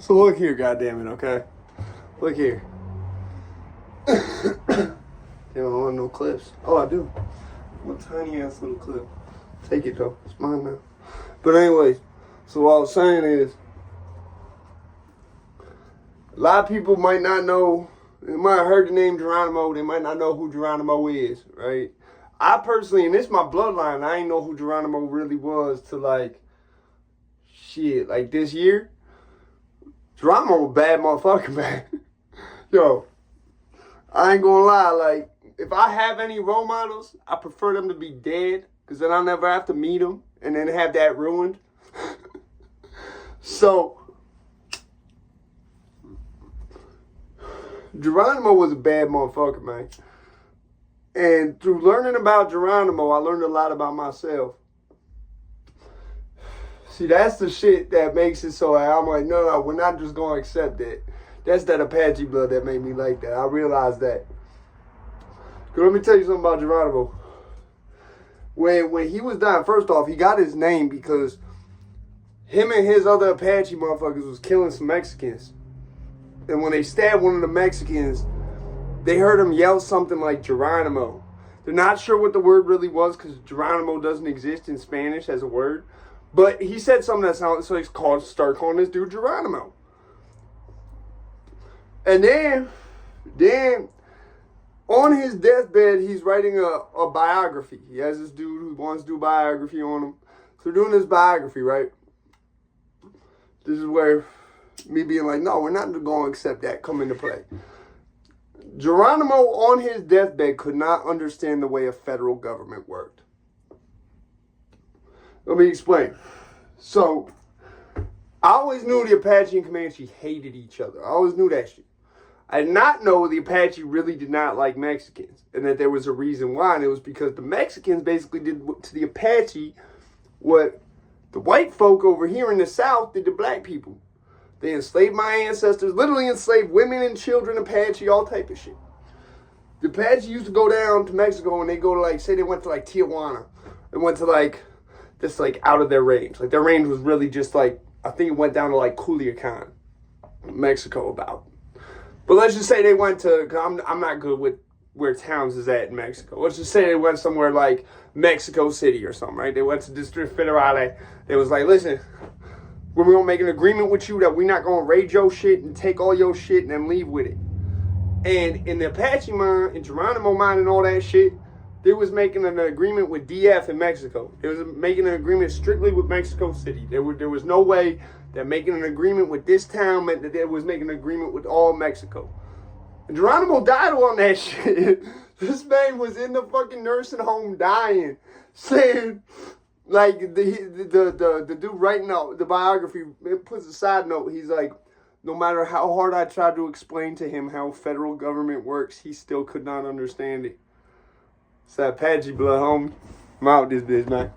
So look here, goddammit, okay? Look here. They don't want no clips. Oh, I do. What tiny ass little clip. Take it though. It's mine now. But anyways, so what I was saying is, a lot of people might not know, they might have heard the name Geronimo, they might not know who Geronimo is, right? I personally, and this is my bloodline, I ain't know who Geronimo really was till like this year. Geronimo was a bad motherfucker, man. Yo, I ain't gonna lie, like, if I have any role models, I prefer them to be dead, because then I'll never have to meet them and then have that ruined. So, Geronimo was a bad motherfucker, man. And through learning about Geronimo, I learned a lot about myself. See, that's the shit that makes it so I'm like, no, we're not just going to accept that. That's that Apache blood that made me like that. I realized that. Let me tell you something about Geronimo. When he was dying, first off, he got his name because him and his other Apache motherfuckers was killing some Mexicans. And when they stabbed one of the Mexicans, they heard him yell something like Geronimo. They're not sure what the word really was because Geronimo doesn't exist in Spanish as a word. But he said something that sounded, so he started calling this dude Geronimo. And then on his deathbed, he's writing a biography. He has this dude who wants to do a biography on him. So they're doing this biography, right? This is where me being like, no, we're not going to accept that come into play. Geronimo on his deathbed could not understand the way a federal government worked. Let me explain. So, I always knew the Apache and Comanche hated each other. I always knew that shit. I did not know the Apache really did not like Mexicans, and that there was a reason why, and it was because the Mexicans basically did to the Apache what the white folk over here in the South did to black people. They enslaved my ancestors, literally enslaved women and children, Apache, all type of shit. The Apache used to go down to Mexico and they go to like, say they went to like Tijuana. They went to like, just like out of their range. Like their range was really just like, I think it went down to like Culiacan, Mexico about. But let's just say they went to, cause I'm not good with where towns is at in Mexico. Let's just say they went somewhere like Mexico City or something, right? They went to District Federal. They was like, listen, we're going to make an agreement with you that we're not going to raid your shit and take all your shit and then leave with it. And in the Apache mind, in Geronimo mind and all that shit, they was making an agreement with DF in Mexico. They was making an agreement strictly with Mexico City. There was no way that making an agreement with this town meant that they was making an agreement with all Mexico. And Geronimo died on that shit. This man was in the fucking nursing home dying, saying, like, the dude writing out the biography, it puts a side note. He's like, no matter how hard I tried to explain to him how federal government works, he still could not understand it. It's that Apache blood, homie. I'm out this bitch, man.